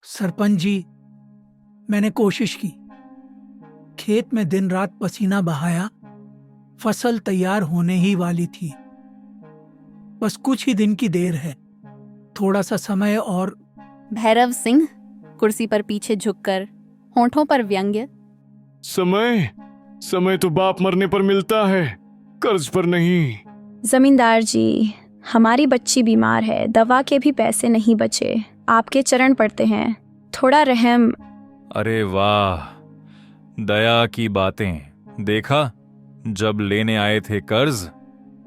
सरपंच जी, मैंने कोशिश की। खेत में दिन रात पसीना बहाया। फसल तैयार होने ही वाली थी। बस कुछ ही दिन की देर है। थोड़ा सा समय और। भैरव सिंह कुर्सी पर पीछे झुककर, होंठों पर व्यंग्य। समय समय तो बाप मरने पर मिलता है, कर्ज पर नहीं। जमींदार जी, हमारी बच्ची बीमार है, दवा के भी पैसे नहीं बचे। आपके चरण पड़ते हैं, थोड़ा रहम। अरे वाह, दया की बातें। देखा, जब लेने आए थे कर्ज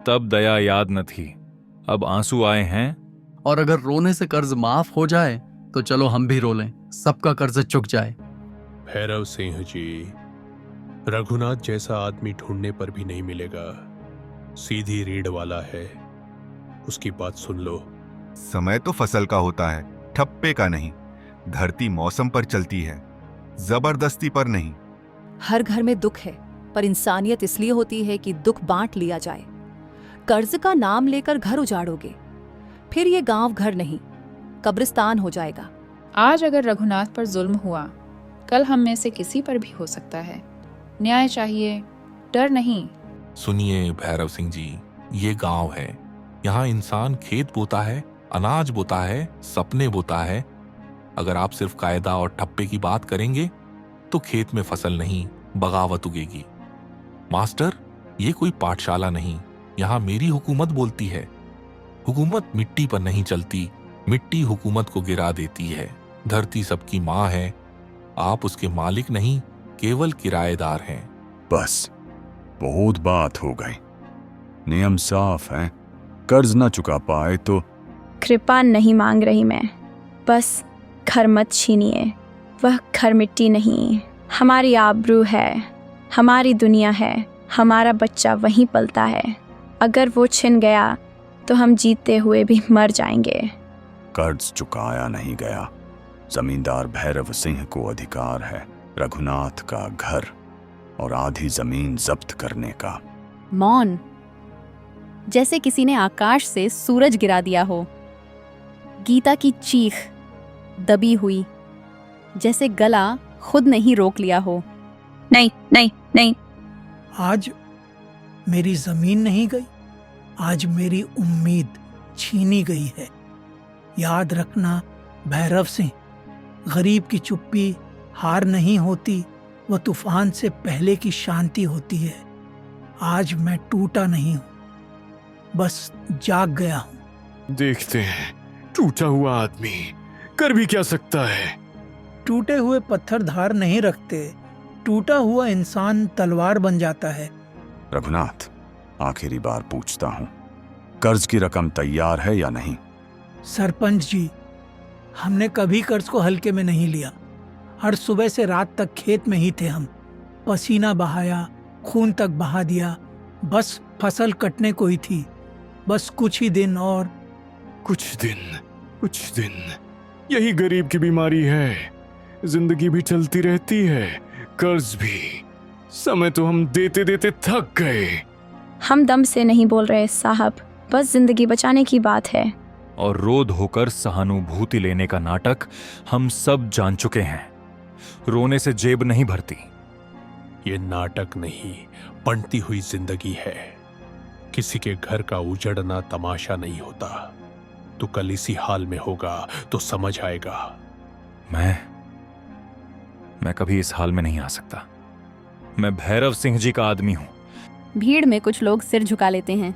तब दया याद न थी, अब आंसू आए हैं। और अगर रोने से कर्ज माफ हो जाए तो चलो हम भी रो लें, सबका कर्ज चुक जाए। भैरव सिंह जी, रघुनाथ जैसा आदमी ढूंढने पर भी नहीं मिलेगा। सीधी रीढ़ वाला है, उसकी बात सुन लो। समय तो फसल का होता है, ठप्पे का नहीं। धरती मौसम पर चलती है, जबरदस्ती पर नहीं। हर घर में दुख है, पर इंसानियत इसलिए होती है कि दुख बांट लिया जाए। कर्ज का नाम लेकर घर उजाड़ोगे, फिर ये गांव घर नहीं, कब्रिस्तान हो जाएगा। आज अगर रघुनाथ पर जुल्म हुआ, कल हम में से किसी पर भी हो सकता है। न्याय चाहिए, डर नहीं। सुनिए भैरव सिंह जी, ये गांव है। यहाँ इंसान खेत बोता है, अनाज बोता है, सपने बोता है। अगर आप सिर्फ कायदा और ठप्पे की बात करेंगे तो खेत में फसल नहीं, बगावत उगेगी। मास्टर, ये कोई पाठशाला नहीं, यहाँ मेरी हुकूमत बोलती है। हुकूमत मिट्टी पर नहीं चलती, मिट्टी हुकूमत को गिरा देती है। धरती सबकी माँ है, आप उसके मालिक नहीं, केवल किराएदार हैं। बस, बहुत बात हो गई। नियम साफ है, कर्ज ना चुका पाए तो। कृपा नहीं मांग रही मैं, बस घर मत छीनिए। वह घर मिट्टी नहीं, हमारी आबरू है, हमारी दुनिया है, हमारा बच्चा वहीं पलता है। अगर वो छिन गया तो हम जीते हुए भी मर जाएंगे। कर्ज चुकाया नहीं गया। जमींदार भैरव सिंह को अधिकार है रघुनाथ का घर और आधी जमीन जब्त करने का। मौन, जैसे किसी ने आकाश से सूरज गिरा दिया हो। गीता की चीख दबी हुई, जैसे गला खुद नहीं रोक लिया हो। नहीं नहीं नहीं। आज मेरी जमीन नहीं गई, आज मेरी उम्मीद छीनी गई है। याद रखना भैरव सिंह, गरीब की चुप्पी हार नहीं होती, वह तूफान से पहले की शांति होती है। आज मैं टूटा नहीं हूं, बस जाग गया हूं। देखते हैं, टूटा हुआ आदमी कर भी क्या सकता है। टूटे हुए पत्थर धार नहीं रखते, टूटा हुआ इंसान तलवार बन जाता है। रघुनाथ, आखिरी बार पूछता हूं, कर्ज की रकम तैयार है या नहीं? सरपंच जी, हमने कभी कर्ज को हल्के में नहीं लिया। हर सुबह से रात तक खेत में ही थे हम। पसीना बहाया, खून तक बहा दिया, बस फसल कटने को ही थी। बस कुछ ही दिन और। कुछ दिन, यही गरीब की बीमारी है। जिंदगी भी चलती रहती है, कर्ज भी। समय तो हम देते देते थक गए। हम दम से नहीं बोल रहे साहब, बस जिंदगी बचाने की बात है। और रोध होकर सहानुभूति लेने का नाटक हम सब जान चुके हैं। रोने से जेब नहीं भरती। ये नाटक नहीं, बनती हुई जिंदगी है। किसी के घर का उजड़ना तमाशा नहीं होता। तू कल इसी हाल में होगा तो समझ आएगा। मैं कभी इस हाल में नहीं आ सकता। मैं भैरव सिंह जी का आदमी हूं। भीड़ में कुछ लोग सिर झुका लेते हैं,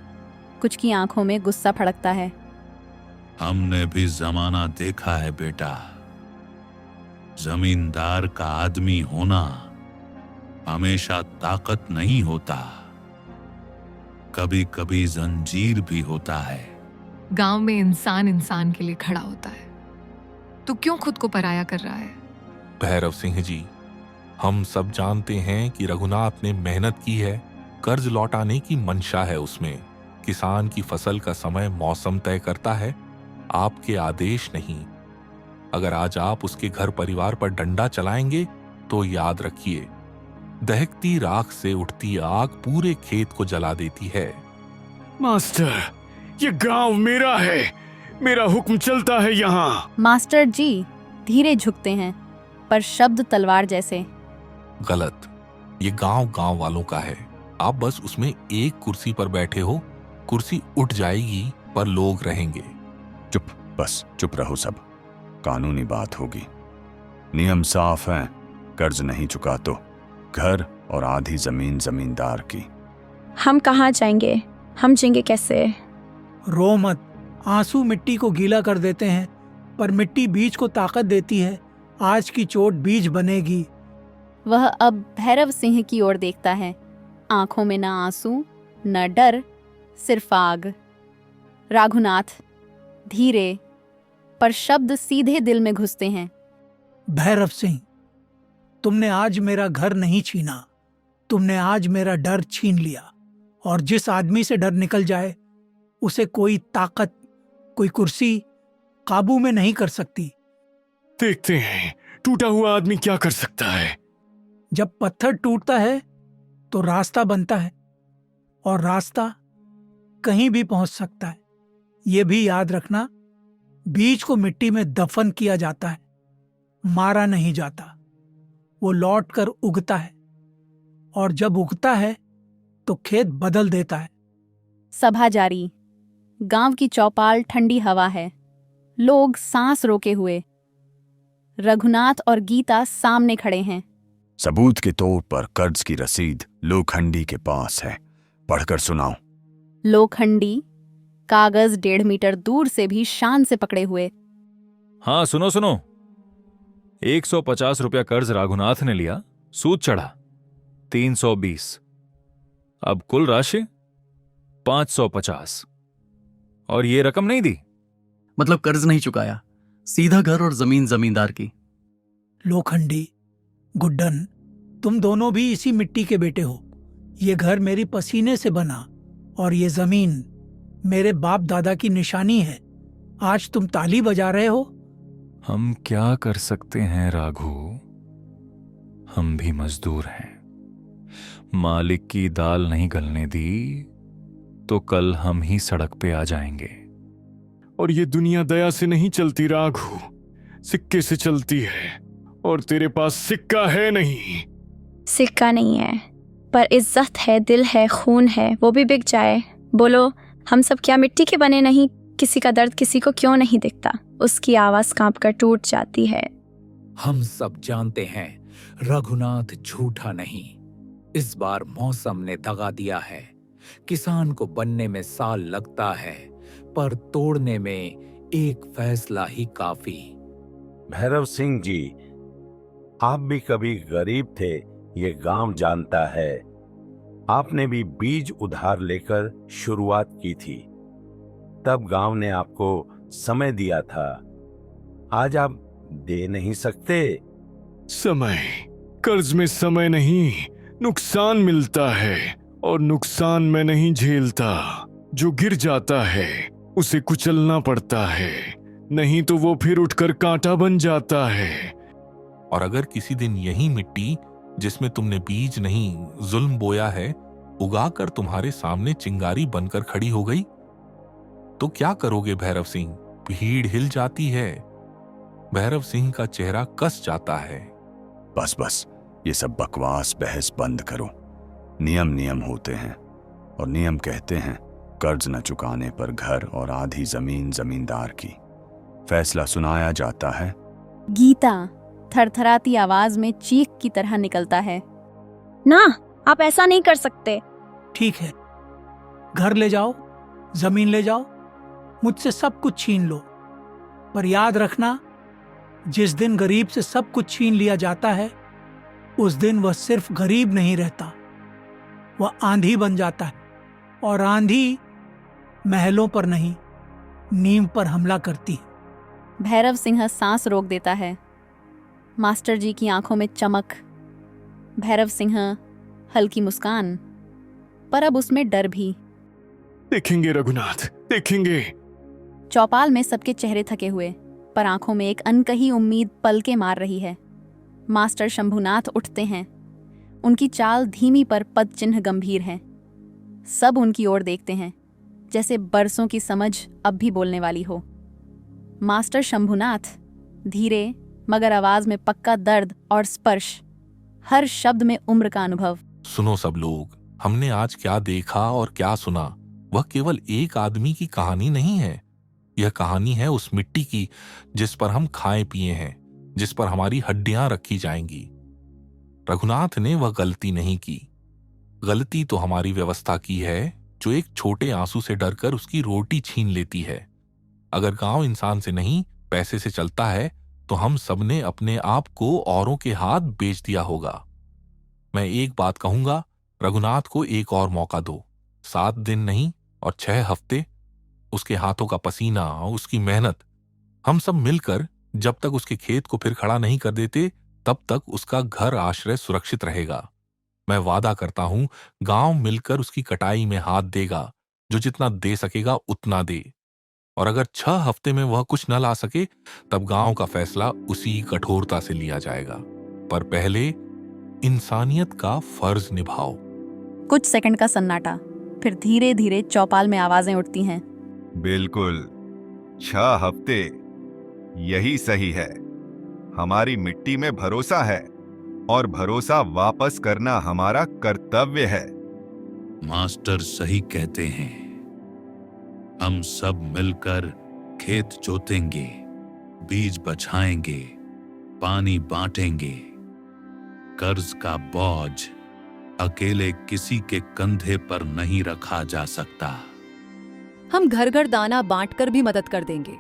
कुछ की आंखों में गुस्सा फड़कता है। हमने भी जमाना देखा है बेटा। जमींदार का आदमी होना हमेशा ताकत नहीं होता, कभी कभी जंजीर भी होता है। गांव में इंसान इंसान के लिए खड़ा होता है, तो क्यों खुद को पराया कर रहा है? भैरव सिंह जी, हम सब जानते हैं कि रघुनाथ ने मेहनत की है, कर्ज लौटाने की मंशा है उसमें। किसान की फसल का समय मौसम तय करता है, आपके आदेश नहीं। अगर आज आप उसके घर परिवार पर डंडा चलाएंगे तो याद रखिए, दहकती राख से उठती आग पूरे खेत को जला देती है। मास्टर, ये गांव मेरा है, मेरा हुक्म चलता है यहाँ। मास्टर जी, धीरे झुकते हैं, पर शब्द तलवार जैसे। गलत। ये गांव गांव वालों का है। आप बस उसमें एक कुर्सी पर बैठे हो। कुर्सी उठ जाएगी पर लोग रहेंगे। चुप, बस चुप रहो सब। कानूनी बात होगी। नियम साफ है, कर्ज नहीं चुका तो घर और आधी जमीन जमींदार की। हम कहाँ जाएंगे? हम जिएंगे कैसे? रो मत। आंसू मिट्टी को गीला कर देते हैं, पर मिट्टी बीज को ताकत देती है। आज की चोट बीज बनेगी। वह अब भैरव सिंह की ओर देखता है। आंखों में न आंसू न डर, सिर्फ आग। राघुनाथ धीरे, पर शब्द सीधे दिल में घुसते हैं। भैरव सिंह, तुमने आज मेरा घर नहीं छीना, तुमने आज मेरा डर छीन लिया। और जिस आदमी से डर निकल जाए उसे कोई ताकत, कोई कुर्सी काबू में नहीं कर सकती। देखते हैं टूटा हुआ आदमी क्या कर सकता है। जब पत्थर टूटता है तो रास्ता बनता है, और रास्ता कहीं भी पहुंच सकता है। ये भी याद रखना, बीज को मिट्टी में दफन किया जाता है, मारा नहीं जाता। वो लौट कर उगता है, और जब उगता है तो खेत बदल देता है। सभा जारी। गांव की चौपाल ठंडी हवा है। लोग सांस रोके हुए। रघुनाथ और गीता सामने खड़े हैं। सबूत के तौर पर कर्ज की रसीद लोखंडी के पास है, पढ़कर सुनाओ। लोखंडी कागज 1.5 मीटर दूर से भी शान से पकड़े हुए। हाँ सुनो सुनो, 150 रुपया कर्ज राघुनाथ ने लिया, सूद चढ़ा 320। अब कुल राशि 550। और ये रकम नहीं दी। मतलब कर्ज नहीं चुकाया, सीधा घर और जमीन जमींदार की। लोखंडी, गुड्डन, तुम दोनों भी इसी मिट्टी के बेटे हो। ये घर मेरी पसीने से बना, और ये जमीन मेरे बाप दादा की निशानी है। आज तुम ताली बजा रहे हो। हम क्या कर सकते हैं राघु, हम भी मजदूर हैं। मालिक की दाल नहीं गलने दी तो कल हम ही सड़क पे आ जाएंगे। और ये दुनिया दया से नहीं चलती राघु, सिक्के से चलती है। और तेरे पास सिक्का है नहीं। सिक्का नहीं है, पर इज्जत है, दिल है, खून है, वो भी बिक जाए। बोलो, हम सब क्या मिट्टी के बने नहीं? किसी का दर्द किसी को क्यों नहीं दिखता? उसकी आवाज कांप कर टूट जाती है। हम सब जानते हैं रघुनाथ झूठा नहीं। इस बार मौसम ने दगा दिया है। किसान को बनने में साल लगता है, पर तोड़ने में एक फैसला ही काफी। भैरव सिंह जी, आप भी कभी गरीब थे, ये गांव जानता है। आपने भी बीज उधार लेकर शुरुआत की थी, तब गांव ने आपको समय दिया था। आज आप दे नहीं सकते। समय, कर्ज में समय नहीं, नुकसान मिलता है, और नुकसान मैं नहीं झेलता। जो गिर जाता है उसे कुचलना पड़ता है, नहीं तो वो फिर उठकर कांटा बन जाता है। और अगर किसी दिन यही मिट्टी जिसमें तुमने बीज नहीं जुल्म बोया है, उगाकर तुम्हारे सामने चिंगारी बनकर खड़ी हो गई, तो क्या करोगे भैरव सिंह? भीड़ हिल जाती है। भैरव सिंह का चेहरा कस जाता है। बस बस, ये सब बकवास बहस बंद करो। नियम नियम होते हैं, और नियम कहते हैं कर्ज न चुकाने पर घर और आधी जमीन जमींदार की। फैसला सुनाया जाता है। गीता थरथराती आवाज में चीख की तरह निकलता है। ना, आप ऐसा नहीं कर सकते। ठीक है, घर ले जाओ, जमीन ले जाओ, मुझसे सब कुछ छीन लो, पर याद रखना, जिस दिन गरीब से सब कुछ छीन लिया जाता है, उस दिन वह सिर्फ गरीब नहीं रहता, वह आंधी बन जाता है। और आंधी महलों पर नहीं, नींव पर हमला करती है। भैरव सिंह सांस रोक देता है। मास्टर जी की आंखों में चमक। भैरव सिंह हल्की मुस्कान, पर अब उसमें डर भी। देखेंगे रघुनाथ, देखेंगे। चौपाल में सबके चेहरे थके हुए, पर आंखों में एक अनकही उम्मीद पलके मार रही है। मास्टर शंभुनाथ उठते हैं। उनकी चाल धीमी पर पद चिन्ह गंभीर है। सब उनकी ओर देखते हैं, जैसे बरसों की समझ अब भी बोलने वाली हो। मास्टर शंभुनाथ धीरे मगर आवाज में पक्का दर्द और स्पर्श, हर शब्द में उम्र का अनुभव। सुनो सब लोग, हमने आज क्या देखा और क्या सुना वह केवल एक आदमी की कहानी नहीं है। यह कहानी है उस मिट्टी की जिस पर हम खाए पिए हैं, जिस पर हमारी हड्डियां रखी जाएंगी। रघुनाथ ने वह गलती नहीं की। गलती तो हमारी व्यवस्था की है जो एक छोटे आंसू से डरकर उसकी रोटी छीन लेती है। अगर गांव इंसान से नहीं पैसे से चलता है तो हम सबने अपने आप को औरों के हाथ बेच दिया होगा। मैं एक बात कहूंगा, रघुनाथ को एक और मौका दो। 7 दिन नहीं और 6 हफ्ते। उसके हाथों का पसीना, उसकी मेहनत, हम सब मिलकर जब तक उसके खेत को फिर खड़ा नहीं कर देते तब तक उसका घर आश्रय सुरक्षित रहेगा। मैं वादा करता हूं गांव मिलकर उसकी कटाई में हाथ देगा, जो जितना दे सकेगा उतना दे। और अगर 6 हफ्ते में वह कुछ न ला सके तब गांव का फैसला उसी कठोरता से लिया जाएगा। पर पहले इंसानियत का फर्ज निभाओ। कुछ सेकंड का सन्नाटा, फिर धीरे धीरे चौपाल में आवाजें उठती हैं। बिल्कुल, 6 हफ्ते यही सही है। हमारी मिट्टी में भरोसा है और भरोसा वापस करना हमारा कर्तव्य है। मास्टर सही कहते हैं। हम सब मिलकर खेत जोतेंगे, बीज बछाएंगे, पानी बांटेंगे। कर्ज का बोझ अकेले किसी के कंधे पर नहीं रखा जा सकता। हम घर घर दाना बांटकर भी मदद कर देंगे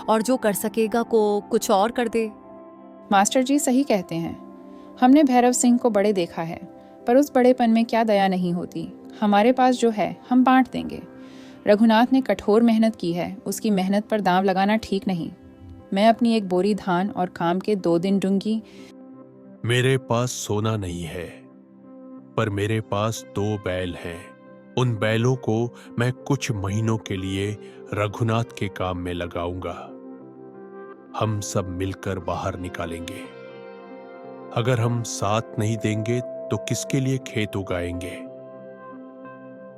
और जो कर सकेगा को कुछ और कर दे। मास्टर जी सही कहते हैं। हमने भैरव सिंह को बड़े देखा है, पर उस बड़ेपन में क्या दया नहीं होती। हमारे पास जो है हम बांट देंगे। रघुनाथ ने कठोर मेहनत की है, उसकी मेहनत पर दांव लगाना ठीक नहीं। मैं अपनी एक बोरी धान और काम के 2 दिन दूंगी। मेरे पास सोना नहीं है, पर मेरे पास 2 बैल हैं। उन बैलों को मैं कुछ महीनों के लिए रघुनाथ के काम में लगाऊंगा। हम सब मिलकर बाहर निकालेंगे। अगर हम साथ नहीं देंगे तो किसके लिए खेत उगाएंगे?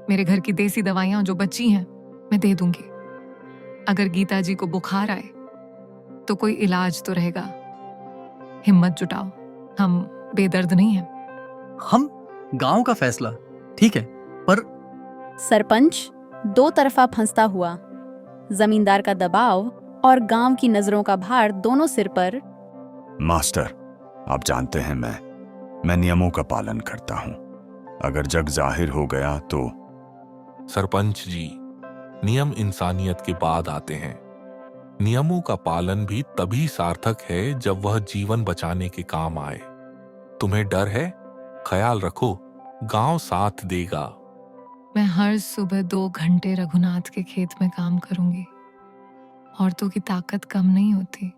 मेरे घर की देसी दवाइयां जो बची हैं मैं दे दूंगी। अगर गीता जी को बुखार आए तो कोई इलाज तो रहेगा। हिम्मत जुटाओ, हम बेदर्द नहीं हैं। हम गांव का फैसला ठीक है, पर सरपंच दो तरफा फंसता हुआ, जमींदार का दबाव और गांव की नजरों का भार दोनों सिर पर। मास्टर, आप जानते हैं मैं नियमों का पालन करता हूं। अगर जग जाहिर हो गया तो। सरपंच जी, नियम इंसानियत के बाद आते हैं। नियमों का पालन भी तभी सार्थक है जब वह जीवन बचाने के काम आए। तुम्हें डर है? ख्याल रखो, गांव साथ देगा। मैं हर सुबह 2 घंटे रघुनाथ के खेत में काम करूंगी। औरतों की ताकत कम नहीं होती।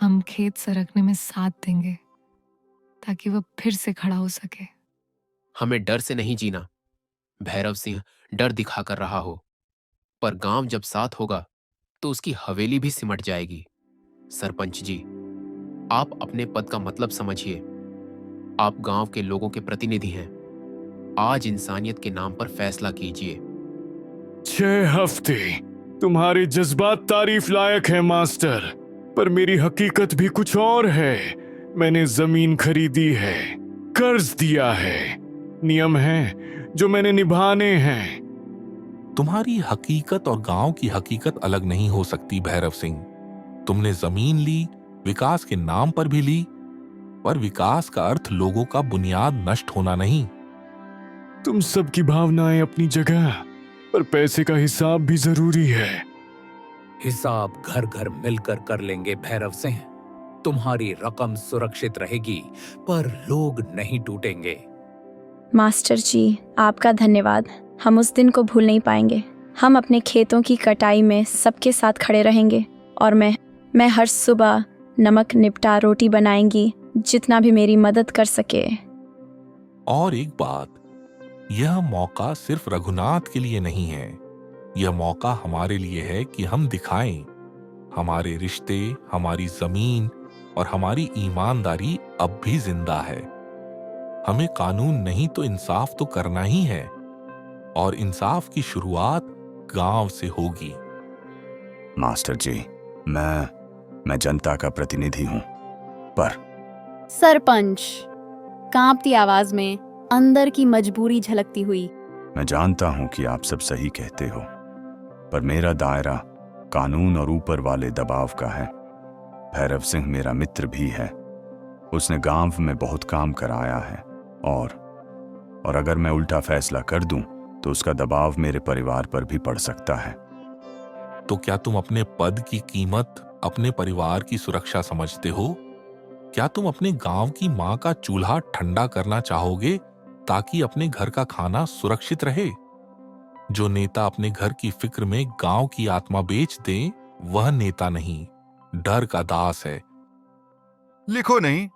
हम खेत सरकने में साथ देंगे ताकि वह फिर से खड़ा हो सके। हमें डर से नहीं जीना। भैरव सिंह डर दिखा कर रहा हो, पर गांव जब साथ होगा तो उसकी हवेली भी सिमट जाएगी। सरपंच जी, आप अपने पद का मतलब समझिए। आप गांव के लोगों के प्रतिनिधि हैं। आज इंसानियत के नाम पर फैसला कीजिए। 6 हफ्ते तुम्हारे जज्बात तारीफ लायक है मास्टर, पर मेरी हकीकत भी कुछ और है। मैंने जमीन खरीदी है, कर्ज दिया है, नियम हैं जो मैंने निभाने हैं। तुम्हारी हकीकत और गांव की हकीकत अलग नहीं हो सकती भैरव सिंह। तुमने जमीन ली, विकास के नाम पर भी ली, पर विकास का अर्थ लोगों का बुनियाद नष्ट होना नहीं। तुम सबकी भावनाएं अपनी जगह, पर पैसे का हिसाब भी जरूरी है। हिसाब घर घर मिलकर कर लेंगे भैरव सिंह। तुम्हारी रकम सुरक्षित रहेगी, पर लोग नहीं टूटेंगे। मास्टर जी, आपका धन्यवाद। हम उस दिन को भूल नहीं पाएंगे। हम अपने खेतों की कटाई में सबके साथ खड़े रहेंगे और मैं हर सुबह नमक निपटा रोटी बनाएंगी, जितना भी मेरी मदद कर सके। और एक बात, यह मौका सिर्फ रघुनाथ के लिए नहीं है। यह मौका हमारे लिए है कि हम दिखाएं हमारे रिश्ते, हमारी जमीन और हमारी ईमानदारी अब भी जिंदा है। हमें कानून नहीं तो इंसाफ तो करना ही है, और इंसाफ की शुरुआत गांव से होगी। मास्टर जी, मैं जनता का प्रतिनिधि हूं। पर। सरपंच, कांपती आवाज में अंदर की मजबूरी झलकती हुई। मैं जानता हूं कि आप सब सही कहते हो, पर मेरा दायरा कानून और ऊपर वाले दबाव का है। भैरव सिंह मेरा मित्र भी है। उसने गांव में बहुत काम कराया है और अगर मैं उल्टा फैसला कर दूं तो उसका दबाव मेरे परिवार पर भी पड़ सकता है। तो क्या तुम अपने पद की कीमत अपने परिवार की सुरक्षा समझते हो? क्या तुम अपने गांव की मां का चूल्हा ठंडा करना चाहोगे ताकि अपने घर का खाना सुरक्षित रहे? जो नेता अपने घर की फिक्र में गांव की आत्मा बेच दे, वह नेता नहीं, डर का दास है। लिखो नहीं,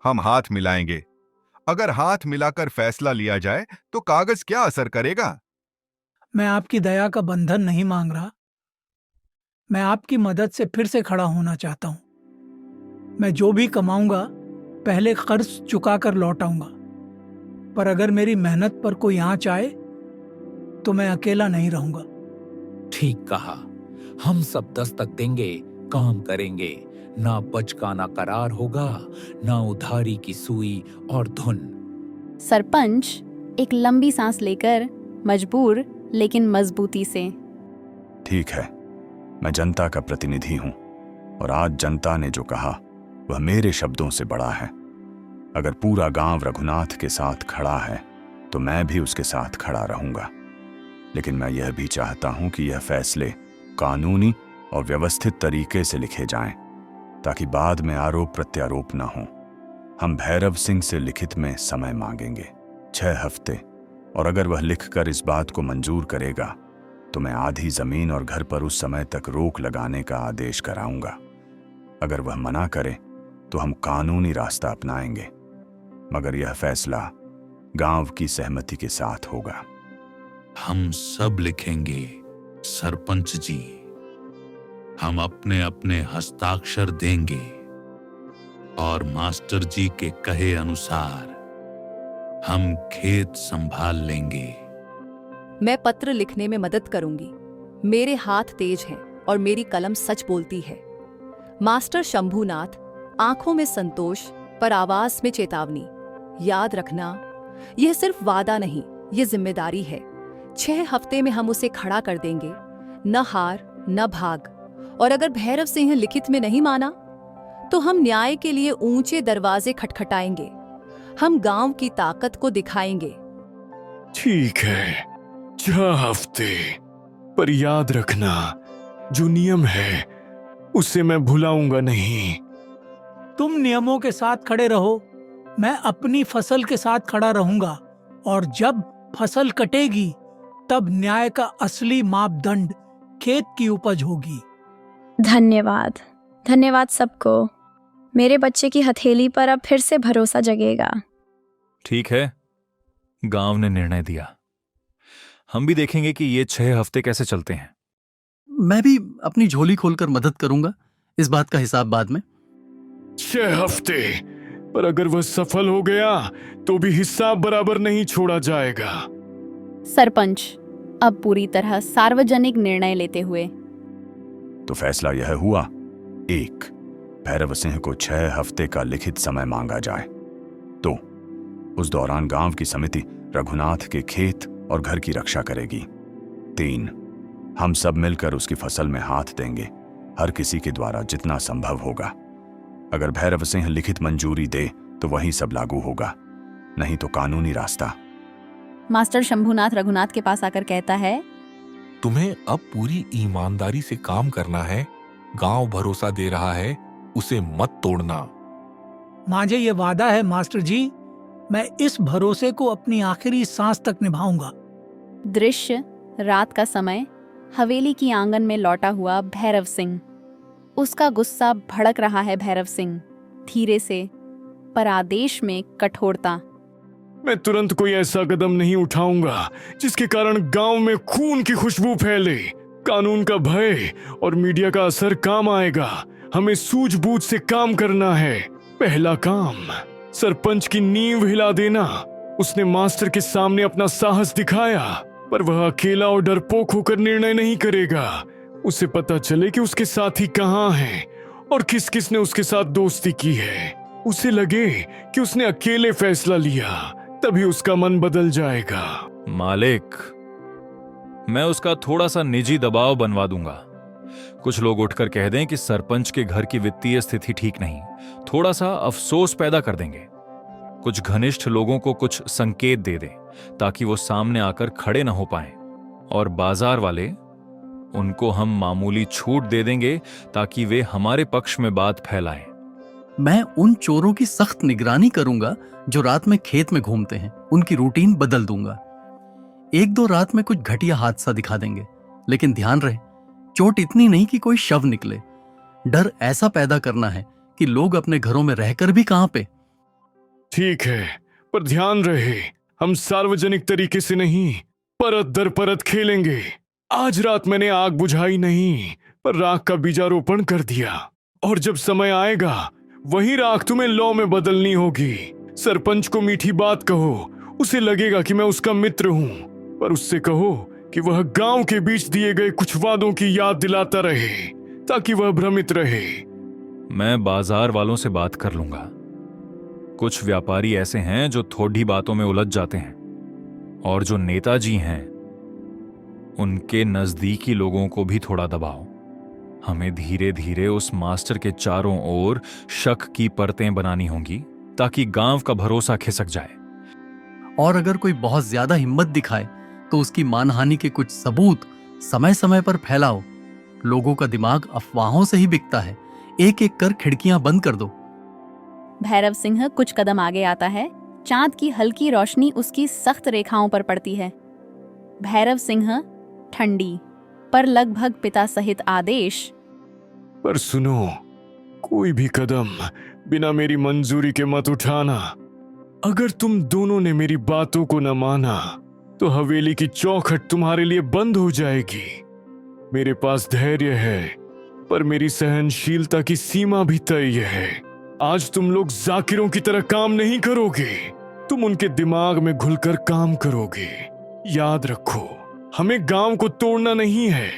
हम हाथ मिलाएंगे। अगर हाथ मिलाकर फैसला लिया जाए तो कागज क्या असर करेगा? मैं आपकी दया का बंधन नहीं मांग रहा। मैं आपकी मदद से फिर से खड़ा होना चाहता हूं। मैं जो भी कमाऊंगा पहले कर्ज चुकाकर लौटाऊंगा, पर अगर मेरी मेहनत पर कोई आंच आए तो मैं अकेला नहीं रहूंगा। ठीक कहा, हम सब दस्तक देंगे, काम करेंगे। ना बचकाना करार होगा, ना उधारी की सुई और धुन। सरपंच एक लंबी सांस लेकर मजबूर लेकिन मजबूती से, ठीक है, मैं जनता का प्रतिनिधि हूं और आज जनता ने जो कहा वह मेरे शब्दों से बड़ा है। अगर पूरा गांव रघुनाथ के साथ खड़ा है तो मैं भी उसके साथ खड़ा रहूंगा। लेकिन मैं यह भी चाहता हूं कि यह फैसले कानूनी और व्यवस्थित तरीके से लिखे जाएं, ताकि बाद में आरोप प्रत्यारोप न हो। हम भैरव सिंह से लिखित में समय मांगेंगे, 6 हफ्ते, और अगर वह लिखकर इस बात को मंजूर करेगा तो मैं आधी जमीन और घर पर उस समय तक रोक लगाने का आदेश कराऊंगा। अगर वह मना करे तो हम कानूनी रास्ता अपनाएंगे, मगर यह फैसला गांव की सहमति के साथ होगा। हम सब लिखेंगे सरपंच जी, हम अपने अपने हस्ताक्षर देंगे और मास्टर जी के कहे अनुसार हम खेत संभाल लेंगे। मैं पत्र लिखने में मदद करूंगी। मेरे हाथ तेज हैं और मेरी कलम सच बोलती है। मास्टर शंभूनाथ, आंखों में संतोष पर आवाज में चेतावनी। याद रखना, यह सिर्फ वादा नहीं, यह जिम्मेदारी है। 6 हफ्ते में हम उसे खड़ा कर देंगे, न हार न भाग। और अगर भैरव सिंह लिखित में नहीं माना तो हम न्याय के लिए ऊंचे दरवाजे खटखटाएंगे। हम गांव की ताकत को दिखाएंगे। ठीक है, 6 हफ्ते, पर याद रखना जो नियम है उसे मैं भुलाऊंगा नहीं। तुम नियमों के साथ खड़े रहो, मैं अपनी फसल के साथ खड़ा रहूंगा, और जब फसल कटेगी तब न्याय का असली मापदंड खेत की उपज होगी। धन्यवाद, धन्यवाद सबको। मेरे बच्चे की हथेली पर अब फिर से भरोसा जगेगा। ठीक है, गांव ने निर्णय दिया। हम भी देखेंगे कि ये 6 हफ्ते कैसे चलते हैं। मैं भी अपनी झोली खोलकर मदद करूंगा, इस बात का हिसाब बाद में। 6 हफ्ते, पर अगर वह सफल हो गया तो भी हिसाब बराबर नहीं छोड़ा जाएगा। सरपंच अब पूरी तरह सार्वजनिक निर्णय लेते हुए, तो फैसला यह हुआ, 1, भैरव सिंह को 6 हफ्ते का लिखित समय मांगा जाए। 2, उस दौरान गांव की समिति रघुनाथ के खेत और घर की रक्षा करेगी। 3, हम सब मिलकर उसकी फसल में हाथ देंगे, हर किसी के द्वारा जितना संभव होगा। अगर भैरव सिंह लिखित मंजूरी दे तो वही सब लागू होगा, नहीं तो कानूनी रास्ता। मास्टर शंभूनाथ रघुनाथ के पास आकर कहता है, तुम्हें अब पूरी ईमानदारी से काम करना है। गांव भरोसा दे रहा है, उसे मत तोड़ना। मांझे ये वादा है मास्टर जी, मैं इस भरोसे को अपनी आखिरी सांस तक निभाऊंगा। दृश्य रात का समय, हवेली की आंगन में लौटा हुआ भैरव सिंह। उसका गुस्सा भड़क रहा है। भैरव सिंह धीरे से, पर आदेश में कठोरता। मैं तुरंत कोई ऐसा कदम नहीं उठाऊंगा जिसके कारण गांव में खून की खुशबू फैले। कानून का भय और मीडिया का असर काम आएगा। हमें सूझबूझ से काम करना है। पहला काम, सरपंच की नींव हिला देना। उसने मास्टर के सामने अपना साहस दिखाया, पर वह अकेला और डरपोक होकर निर्णय नहीं करेगा। उसे पता चले कि उसके साथी कहाँ हैं और किस किस ने उसके साथ दोस्ती की है। उसे लगे कि उसने अकेले फैसला लिया, तभी उसका मन बदल जाएगा। मालिक, मैं उसका थोड़ा सा निजी दबाव बनवा दूंगा। कुछ लोग उठकर कह दें कि सरपंच के घर की वित्तीय स्थिति ठीक नहीं, थोड़ा सा अफसोस पैदा कर देंगे। कुछ घनिष्ठ लोगों को कुछ संकेत दे दें ताकि वो सामने आकर खड़े न हो पाएं, और बाजार वाले, उनको हम मामूली छूट दे देंगे ताकि वे हमारे पक्ष में बात फैलाएं। मैं उन चोरों की सख्त निगरानी करूंगा जो रात में खेत में घूमते हैं, उनकी रूटीन बदल दूंगा। एक दो रात में कुछ घटिया हादसा दिखा देंगे, लेकिन ध्यान रहे, चोट इतनी नहीं कि कोई शव निकले। डर ऐसा पैदा करना है कि लोग अपने घरों में रहकर भी कहां पे। ठीक है, पर ध्यान रहे, हम सार्वजनिक तरीके से नहीं, परत दर परत खेलेंगे। आज रात मैंने आग बुझाई नहीं, पर राख का बीजारोपण कर दिया, और जब समय आएगा वही राख तुम्हें लौ में बदलनी होगी। सरपंच को मीठी बात कहो, उसे लगेगा कि मैं उसका मित्र हूं, पर उससे कहो कि वह गांव के बीच दिए गए कुछ वादों की याद दिलाता रहे, ताकि वह भ्रमित रहे। मैं बाजार वालों से बात कर लूंगा। कुछ व्यापारी ऐसे हैं जो थोड़ी बातों में उलझ जाते हैं, और जो नेताजी हैं उनके नजदीकी लोगों को भी थोड़ा दबाओ। हमें धीरे धीरे उस मास्टर के चारों ओर शक की परतें बनानी होंगी ताकि गांव का भरोसा खिसक जाए। और अगर कोई बहुत ज्यादा हिम्मत दिखाए तो उसकी मानहानि के कुछ सबूत समय समय पर फैलाओ। लोगों का दिमाग अफवाहों से ही बिकता है। एक एक कर खिड़कियां बंद कर दो। भैरव सिंह कुछ कदम आगे आता है। चांद की हल्की रोशनी उसकी सख्त रेखाओं पर पड़ती है। भैरव सिंह ठंडी पर लगभग पिता सहित आदेश, पर सुनो, कोई भी कदम बिना मेरी मंजूरी के मत उठाना। अगर तुम दोनों ने मेरी बातों को न माना तो हवेली की चौखट तुम्हारे लिए बंद हो जाएगी। मेरे पास धैर्य है, पर मेरी सहनशीलता की सीमा भी तय है। आज तुम लोग जाकिरों की तरह काम नहीं करोगे, तुम उनके दिमाग में घुलकर काम करोगे। याद रखो, हमें गांव को तोड़ना नहीं है,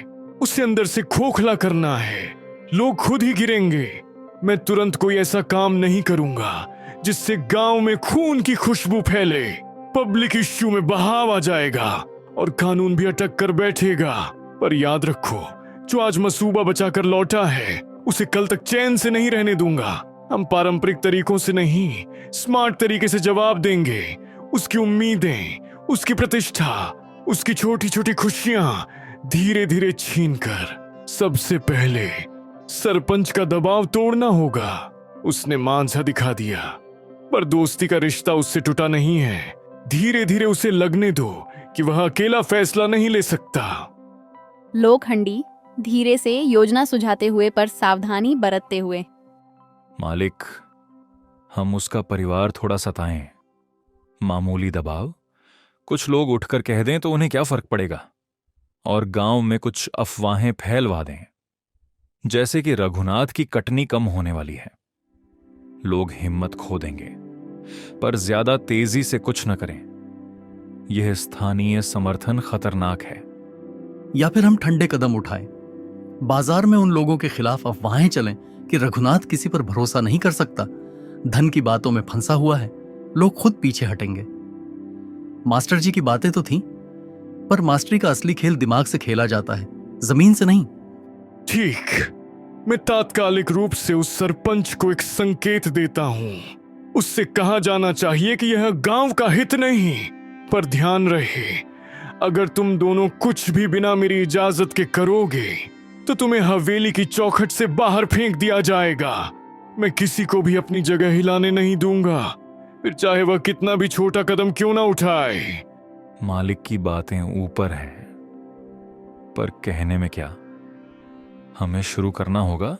उसे अंदर से खोखला करना है। लोग खुद ही गिरेंगे। मैं तुरंत कोई ऐसा काम नहीं करूंगा जिससे गांव में खून की खुशबू फैले। पब्लिक इश्यू में बहाव आ जाएगा और कानून भी अटक कर बैठेगा। पर याद रखो, जो आज मसूबा बचाकर लौटा है उसे कल तक चैन से नहीं रहने दूंगा। हम पारंपरिक तरीकों से नहीं, स्मार्ट तरीके से जवाब देंगे। उसकी उम्मीदें, उसकी प्रतिष्ठा, उसकी छोटी छोटी खुशियां धीरे धीरे छीनकर। सबसे पहले सरपंच का दबाव तोड़ना होगा। उसने मानसा दिखा दिया, पर दोस्ती का रिश्ता उससे टूटा नहीं है। धीरे धीरे उसे लगने दो कि वह अकेला फैसला नहीं ले सकता। लोखंडी धीरे से योजना सुझाते हुए पर सावधानी बरतते हुए, मालिक, हम उसका परिवार थोड़ा सताएं। मामूली दबाव, कुछ लोग उठकर कह दें तो उन्हें क्या फर्क पड़ेगा, और गांव में कुछ अफवाहें फैलवा दें जैसे कि रघुनाथ की कटनी कम होने वाली है। लोग हिम्मत खो देंगे, पर ज्यादा तेजी से कुछ न करें। यह स्थानीय समर्थन खतरनाक है। या फिर हम ठंडे कदम उठाएं। बाजार में उन लोगों के खिलाफ अफवाहें चलें कि रघुनाथ किसी पर भरोसा नहीं कर सकता, धन की बातों में फंसा हुआ है। लोग खुद पीछे हटेंगे। मास्टर जी की बातें तो थीं, पर मास्टरी का असली खेल दिमाग से खेला जाता है, जमीन से नहीं। ठीक, मैं तात्कालिक रूप से उस सरपंच को एक संकेत देता हूं। उससे कहा जाना चाहिए कि यह गांव का हित नहीं। पर ध्यान रहे, अगर तुम दोनों कुछ भी बिना मेरी इजाजत के करोगे तो तुम्हें हवेली की चौखट से बाहर फेंक दिया जाएगा। मैं किसी को भी अपनी जगह हिलाने नहीं दूंगा, फिर चाहे वह कितना भी छोटा कदम क्यों ना उठाए। मालिक की बातें ऊपर हैं, पर कहने में क्या। हमें शुरू करना होगा।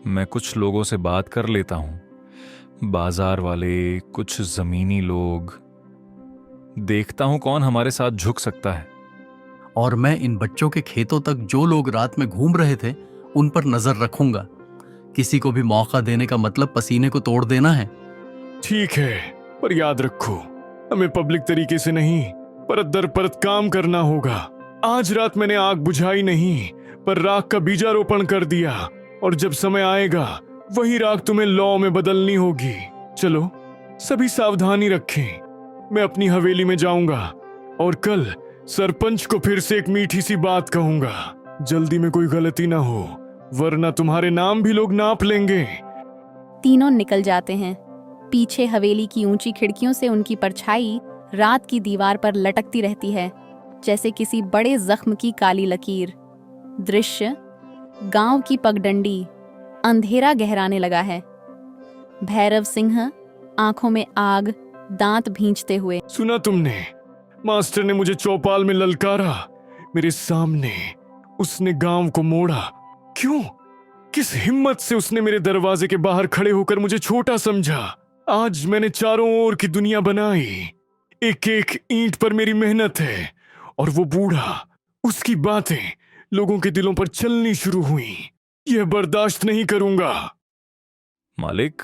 मैं कुछ लोगों से बात कर लेता हूं, बाजार वाले, कुछ जमीनी लोग। देखता हूं कौन हमारे साथ झुक सकता है। और मैं इन बच्चों के खेतों तक जो लोग रात में घूम रहे थे उन पर नजर रखूंगा। किसी को भी मौका देने का मतलब पसीने को तोड़ देना है। ठीक है, पर याद रखो, हमें पब्लिक तरीके से नहीं, परत दर परत काम करना होगा। आज रात मैंने आग बुझाई नहीं, पर राख का बीजारोपण कर दिया, और जब समय आएगा वही राख तुम्हें लौ में बदलनी होगी। चलो सभी सावधानी रखें। मैं अपनी हवेली में जाऊंगा और कल सरपंच को फिर से एक मीठी सी बात कहूंगा। जल्दी में कोई गलती ना हो, वरना तुम्हारे नाम भी लोग नाप लेंगे। तीनों निकल जाते हैं। पीछे हवेली की ऊंची खिड़कियों से उनकी परछाई रात की दीवार पर लटकती रहती है, जैसे किसी बड़े जख्म की काली लकीर। दृश्य गांव की पगडंडी, अंधेरा गहराने लगा है। भैरव सिंह आंखों में आग, दांत भींचते हुए। सुना तुमने? मास्टर ने मुझे चौपाल में ललकारा। मेरे सामने उसने गांव को मोड़ा। क्यों? किस हिम्मत से उसने मेरे दरवाजे के बाहर खड़े होकर मुझे छोटा समझा? आज मैंने चारों ओर की दुनिया बनाई। एक एक ईंट पर मेरी मेहनत है, और वो बूढ़ा, उसकी बातें लोगों के दिलों पर चलनी शुरू हुई। यह बर्दाश्त नहीं करूंगा। मालिक,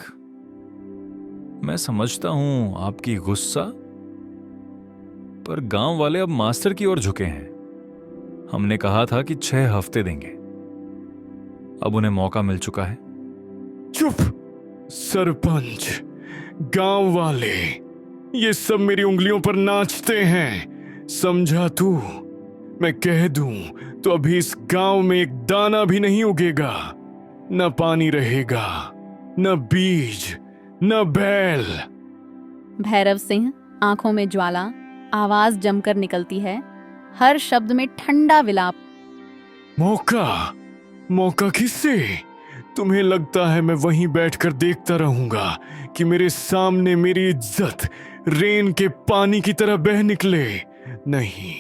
मैं समझता हूं आपकी गुस्सा, पर गांव वाले अब मास्टर की ओर झुके हैं। हमने कहा था कि 6 हफ्ते देंगे, अब उन्हें मौका मिल चुका है। चुप! सरपंच, गांव वाले, ये सब मेरी उंगलियों पर नाचते हैं, समझा तू? मैं कह दूं तो अभी इस गांव में एक दाना भी नहीं उगेगा। न पानी रहेगा, न बीज, न बैल। भैरव सिंह आंखों में ज्वाला, आवाज जमकर निकलती है, हर शब्द में ठंडा विलाप। मौका किससे? तुम्हें लगता है मैं वहीं बैठकर देखता रहूंगा कि मेरे सामने मेरी इज्जत रेन के पानी की तरह बह निकले? नहीं,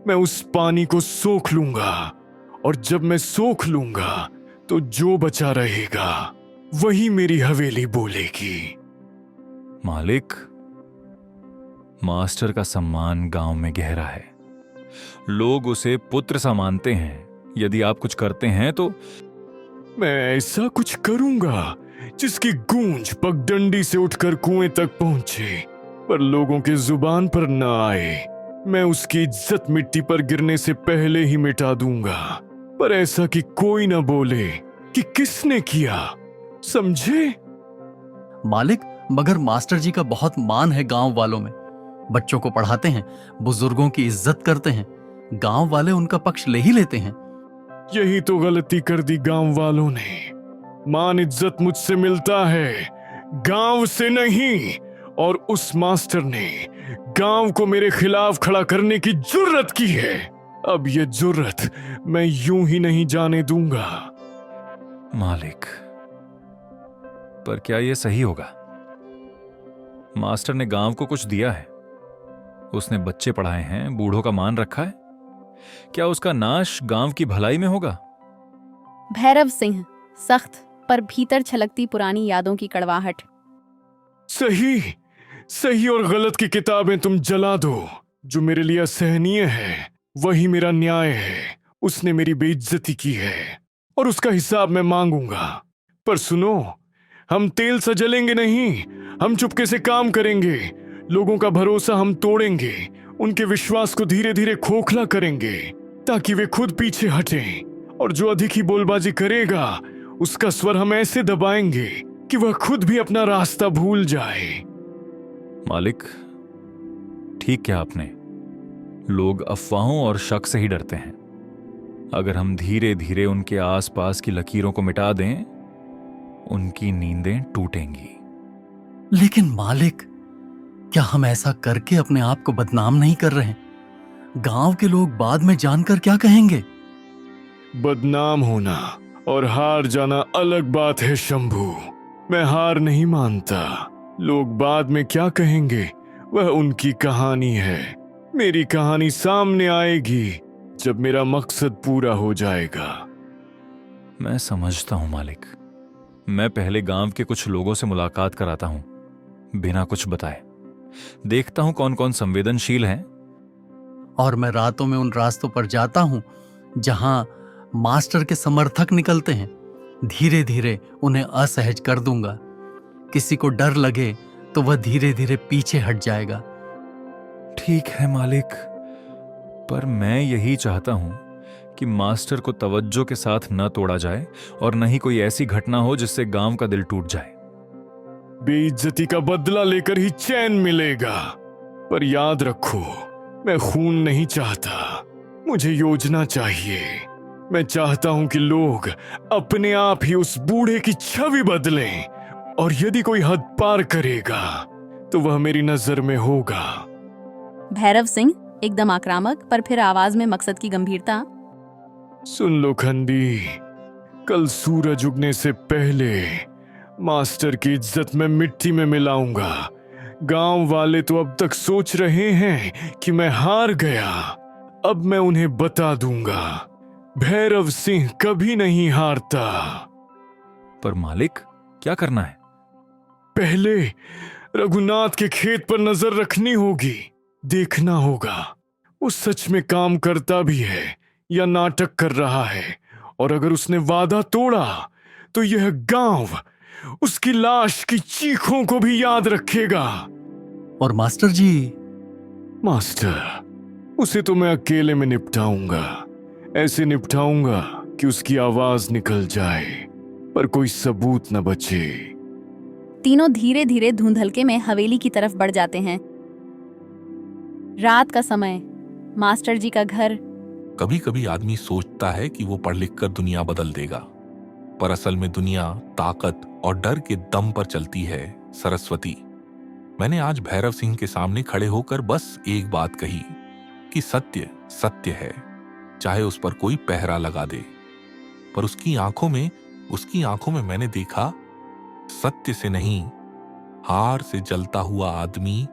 मैं उस पानी को सोख लूंगा, और जब मैं सोख लूंगा तो जो बचा रहेगा वही मेरी हवेली बोलेगी। मालिक, मास्टर का सम्मान गांव में गहरा है। लोग उसे पुत्र सा मानते हैं। यदि आप कुछ करते हैं तो मैं ऐसा कुछ करूंगा जिसकी गूंज पगडंडी से उठकर कुएं तक पहुंचे, पर लोगों की जुबान पर न आए। मैं उसकी इज्जत मिट्टी पर गिरने से पहले ही मिटा दूंगा, पर ऐसा कि कोई न बोले कि किसने किया। समझे? मालिक, मगर मास्टर जी का बहुत मान है गांव वालों में। बच्चों को पढ़ाते हैं, बुजुर्गों की इज्जत करते हैं, गांव वाले उनका पक्ष ले ही लेते हैं। यही तो गलती कर दी गांव वालों ने। मान इज्जत मुझसे मिलता है, गांव से नहीं। और उस मास्टर ने गांव को मेरे खिलाफ खड़ा करने की जुर्रत की है। अब ये जुर्रत मैं यूं ही नहीं जाने दूंगा। मालिक, पर क्या यह सही होगा? मास्टर ने गांव को कुछ दिया है, उसने बच्चे पढ़ाए हैं, बूढ़ों का मान रखा है। क्या उसका नाश गांव की भलाई में होगा? भैरव सिंह सख्त, पर भीतर छलकती पुरानी यादों की कड़वाहट। सही और गलत की किताबें तुम जला दो। जो मेरे लिए असहनीय है वही मेरा न्याय है। उसने मेरी बेइज्जती की है और उसका हिसाब मैं मांगूंगा। पर सुनो, हम तेल सा जलेंगे नहीं, हम चुपके से काम करेंगे। लोगों का भरोसा हम तोड़ेंगे, उनके विश्वास को धीरे धीरे खोखला करेंगे, ताकि वे खुद पीछे हटें। और जो अधिक ही बोलबाजी करेगा उसका स्वर हम ऐसे दबाएंगे कि वह खुद भी अपना रास्ता भूल जाए। मालिक, ठीक क्या आपने? लोग अफवाहों और शक से ही डरते हैं। अगर हम धीरे धीरे उनके आसपास की लकीरों को मिटा दें, उनकी नींदें टूटेंगी। लेकिन मालिक, क्या हम ऐसा करके अपने आप को बदनाम नहीं कर रहे हैं? गांव के लोग बाद में जानकर क्या कहेंगे? बदनाम होना और हार जाना अलग बात है शंभू। मैं हार नहीं मानता। लोग बाद में क्या कहेंगे वह उनकी कहानी है। मेरी कहानी सामने आएगी जब मेरा मकसद पूरा हो जाएगा। मैं समझता हूं मालिक। मैं पहले गांव के कुछ लोगों से मुलाकात कराता हूं, बिना कुछ बताए। देखता हूं कौन कौन संवेदनशील हैं। और मैं रातों में उन रास्तों पर जाता हूं जहां मास्टर के समर्थक निकलते हैं। धीरे धीरे उन्हें असहज कर दूंगा। किसी को डर लगे तो वह धीरे धीरे पीछे हट जाएगा। ठीक है मालिक, पर मैं यही चाहता हूं कि मास्टर को तवज्जो के साथ न तोड़ा जाए और न ही कोई ऐसी घटना हो जिससे गांव का दिल टूट जाए। बेइज्जती का बदला लेकर ही चैन मिलेगा। पर याद रखो, मैं खून नहीं चाहता, मुझे योजना चाहिए। मैं चाहता हूं कि लोग अपने आप ही उस बूढ़े की छवि बदलें, और यदि कोई हद पार करेगा तो वह मेरी नजर में होगा। भैरव सिंह एकदम आक्रामक, पर फिर आवाज में मकसद की गंभीरता। सुन लो खंडी, कल सूरज उगने से पहले मास्टर की इज्जत मैं मिट्टी में मिलाऊंगा। गांव वाले तो अब तक सोच रहे हैं कि मैं हार गया। अब मैं उन्हें बता दूंगा, भैरव सिंह कभी नहीं हारता। पर मालिक, क्या करना है? पहले रघुनाथ के खेत पर नजर रखनी होगी। देखना होगा वो सच में काम करता भी है या नाटक कर रहा है। और अगर उसने वादा तोड़ा तो यह गांव उसकी लाश की चीखों को भी याद रखेगा। और मास्टर जी? मास्टर, उसे तो मैं अकेले में निपटाऊंगा। ऐसे निपटाऊंगा कि उसकी आवाज निकल जाए पर कोई सबूत न बचे। तीनों धीरे धीरे धुंधलके में हवेली की तरफ बढ़ जाते हैं। रात का समय, मास्टर जी का घर। कभी कभी आदमी सोचता है कि वो पढ़ लिख कर दुनिया बदल देगा, पर असल में दुनिया ताकत और डर के दम पर चलती है। सरस्वती, मैंने आज भैरव सिंह के सामने खड़े होकर बस एक बात कही कि सत्य सत्य है, चाहे उस पर कोई पहरा लगा दे। पर उसकी आंखों में मैंने देखा, सत्य से नहीं, हार से जलता हुआ आदमी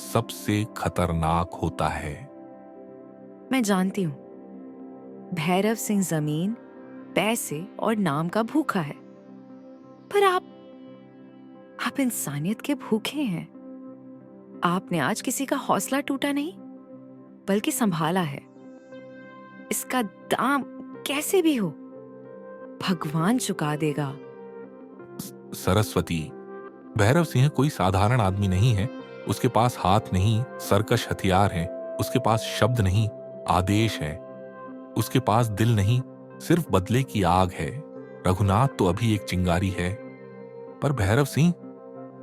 सबसे खतरनाक होता है। मैं जानती हूं, भैरव सिंह जमीन, पैसे और नाम का भूखा है, पर आप इंसानियत के भूखे हैं। आपने आज किसी का हौसला टूटा नहीं, बल्कि संभाला है। इसका दाम कैसे भी हो भगवान चुका देगा। सरस्वती, भैरव सिंह कोई साधारण आदमी नहीं है। उसके पास हाथ नहीं, सरकश हथियार हैं। उसके पास शब्द नहीं, आदेश है। उसके पास दिल नहीं, सिर्फ बदले की आग है। रघुनाथ तो अभी एक चिंगारी है, पर भैरव सिंह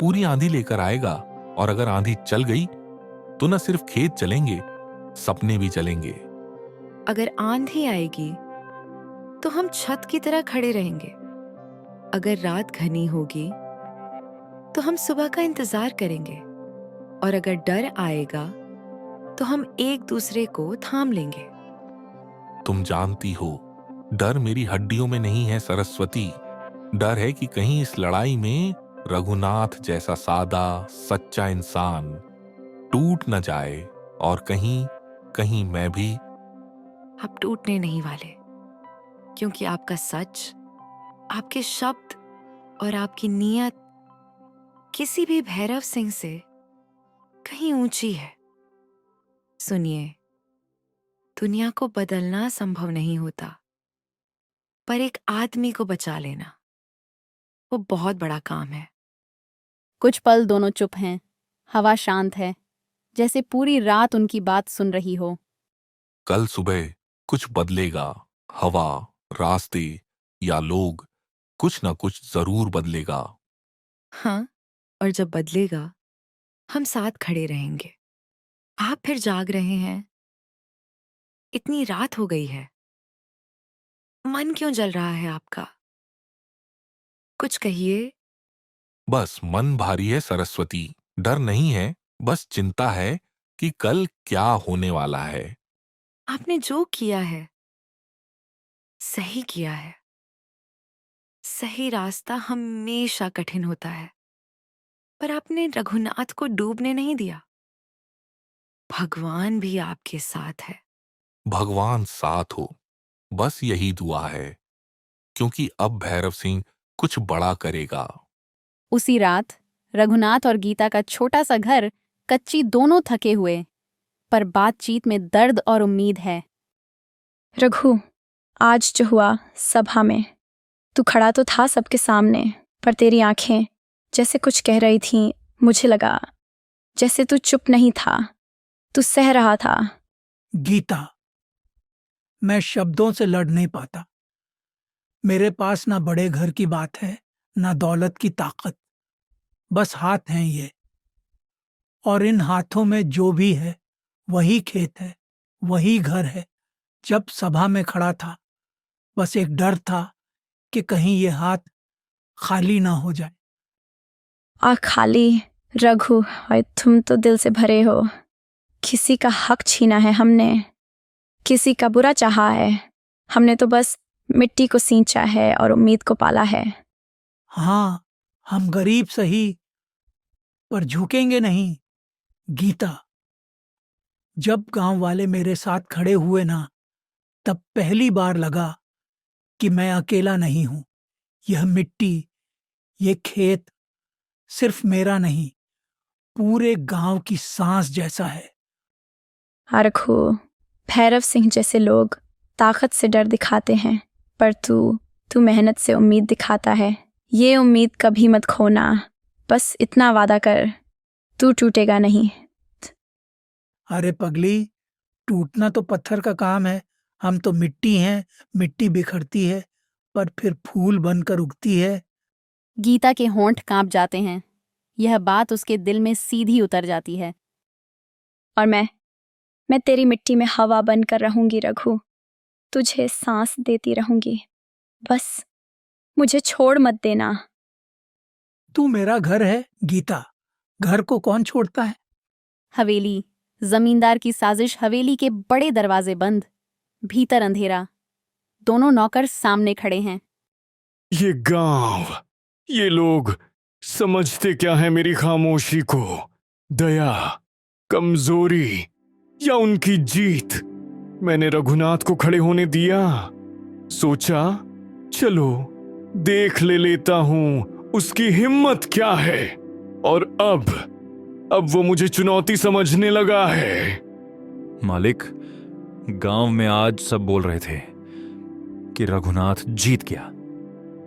पूरी आंधी लेकर आएगा। और अगर आंधी चल गई तो न सिर्फ खेत चलेंगे, सपने भी चलेंगे। अगर आंधी आएगी तो हम छत की तरह खड़े रहेंगे। अगर रात घनी होगी तो हम सुबह का इंतजार करेंगे। और अगर डर आएगा तो हम एक दूसरे को थाम लेंगे। तुम जानती हो, डर मेरी हड्डियों में नहीं है सरस्वती। डर है कि कहीं इस लड़ाई में रघुनाथ जैसा सादा सच्चा इंसान टूट न जाए, और कहीं मैं भी। आप टूटने नहीं वाले, क्योंकि आपका सच, आपके शब्द और आपकी नीयत किसी भी भैरव सिंह से कहीं ऊंची है। सुनिए, दुनिया को बदलना संभव नहीं होता, पर एक आदमी को बचा लेना वो बहुत बड़ा काम है। कुछ पल दोनों चुप हैं। हवा शांत है, जैसे पूरी रात उनकी बात सुन रही हो। कल सुबह कुछ बदलेगा। हवा, रास्ते या लोग, कुछ ना कुछ जरूर बदलेगा। हाँ, और जब बदलेगा हम साथ खड़े रहेंगे। आप फिर जाग रहे हैं? इतनी रात हो गई है, मन क्यों जल रहा है आपका? कुछ कहिए। बस मन भारी है सरस्वती। डर नहीं है, बस चिंता है कि कल क्या होने वाला है। आपने जो किया है सही किया है। सही रास्ता हमेशा कठिन होता है, पर आपने रघुनाथ को डूबने नहीं दिया। भगवान भी आपके साथ है। भगवान साथ हो, बस यही दुआ है, क्योंकि अब भैरव सिंह कुछ बड़ा करेगा। उसी रात रघुनाथ और गीता का छोटा सा घर, कच्ची दोनों थके हुए, पर बातचीत में दर्द और उम्मीद है। रघु, आज जो हुआ सभा में, तू खड़ा तो था सबके सामने, पर तेरी आंखें जैसे कुछ कह रही थीं। मुझे लगा जैसे तू चुप नहीं था, तू सह रहा था। गीता, मैं शब्दों से लड़ नहीं पाता। मेरे पास ना बड़े घर की बात है, ना दौलत की ताकत। बस हाथ हैं ये, और इन हाथों में जो भी है वही खेत है, वही घर है। जब सभा में खड़ा था, बस एक डर था कि कहीं ये हाथ खाली ना हो जाए। और खाली रघु, और तुम तो दिल से भरे हो। किसी का हक छीना है हमने, किसी का बुरा चाहा है। हमने तो बस मिट्टी को सींचा है और उम्मीद को पाला है। हाँ, हम गरीब सही, पर झुकेंगे नहीं। गीता, जब गांव वाले मेरे साथ खड़े हुए ना, तब पहली बार लगा कि मैं अकेला नहीं हूं। यह मिट्टी, ये खेत सिर्फ मेरा नहीं, पूरे गांव की सांस जैसा है। रघु, भैरव सिंह जैसे लोग ताकत से डर दिखाते हैं, पर तू मेहनत से उम्मीद दिखाता है। ये उम्मीद कभी मत खोना। बस इतना वादा कर, तू टूटेगा नहीं। अरे पगली, टूटना तो पत्थर का काम है। हम तो मिट्टी हैं। मिट्टी बिखरती है पर फिर फूल बनकर उगती है। गीता के होंठ कांप जाते हैं। यह बात उसके दिल में सीधी उतर जाती है। और मैं तेरी मिट्टी में हवा बनकर रहूंगी रघु, तुझे सांस देती रहूंगी। बस मुझे छोड़ मत देना। तू मेरा घर है गीता, घर को कौन छोड़ता है। हवेली, जमींदार की साजिश। हवेली के बड़े दरवाजे बंद, भीतर अंधेरा। दोनों नौकर सामने खड़े हैं। ये गांव, ये लोग समझते क्या है मेरी खामोशी को? दया, कमजोरी या उनकी जीत? मैंने रघुनाथ को खड़े होने दिया। सोचा चलो देख लेता हूं उसकी हिम्मत क्या है, और अब वो मुझे चुनौती समझने लगा है। मालिक, गांव में आज सब बोल रहे थे कि रघुनाथ जीत गया।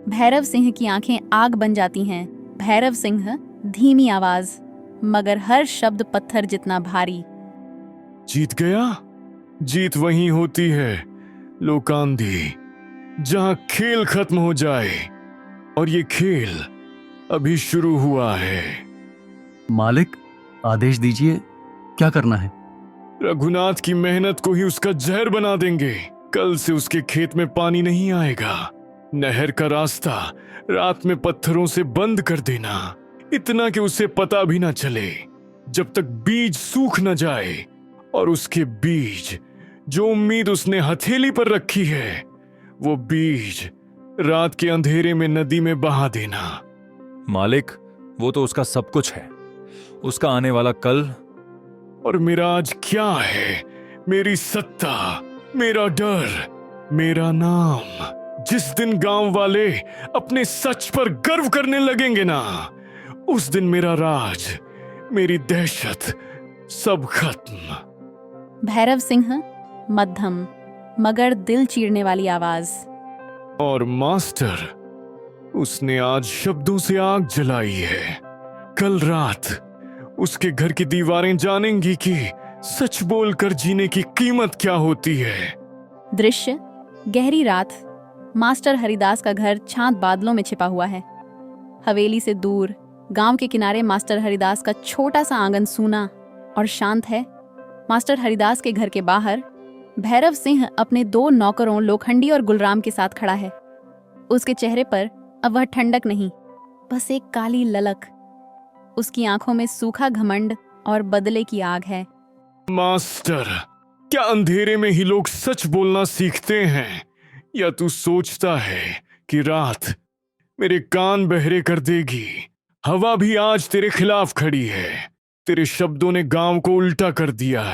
भैरव सिंह की आंखें आग बन जाती हैं। भैरव सिंह, धीमी आवाज, मगर हर शब्द पत्थर जितना भारी। जीत गया? जीत वहीं होती है लोकांधी, जहां खेल खत्म हो जाए, और ये खेल अभी शुरू हुआ है। मालिक, आदेश दीजिए, क्या करना है? रघुनाथ की मेहनत को ही उसका जहर बना देंगे। कल से उसके खेत में पानी नहीं आएगा। नहर का रास्ता रात में पत्थरों से बंद कर देना, इतना कि उसे पता भी ना चले, जब तक बीज सूख न जाए। और उसके बीज, जो उम्मीद उसने हथेली पर रखी है, वो बीज रात के अंधेरे में नदी में बहा देना। मालिक, वो तो उसका सब कुछ है, उसका आने वाला कल। और मेरा आज क्या है? मेरी सत्ता, मेरा डर, मेरा नाम। जिस दिन गांव वाले अपने सच पर गर्व करने लगेंगे ना, उस दिन मेरा राज, मेरी दहशत सब खत्म। भैरव सिंह, मध्यम मगर दिल चीरने वाली आवाज। और मास्टर, उसने आज शब्दों से आग जलाई है। कल रात उसके घर की दीवारें जानेंगी कि सच बोलकर जीने की कीमत क्या होती है। दृश्य, गहरी रात। मास्टर हरिदास का घर छांत बादलों में छिपा हुआ है। हवेली से दूर गांव के किनारे मास्टर हरिदास का छोटा सा आंगन सूना और शांत है। मास्टर हरिदास के घर के बाहर भैरव सिंह अपने 2 नौकरों लोखंडी और गुलराम के साथ खड़ा है। उसके चेहरे पर अब वह ठंडक नहीं, बस एक काली ललक। उसकी आंखों में सूखा घमंड और बदले की आग है। मास्टर, क्या अंधेरे में ही लोग सच बोलना सीखते हैं, या तू सोचता है कि रात मेरे कान बहरे कर देगी? हवा भी आज तेरे खिलाफ खड़ी है। तेरे शब्दों ने गांव को उल्टा कर दिया है।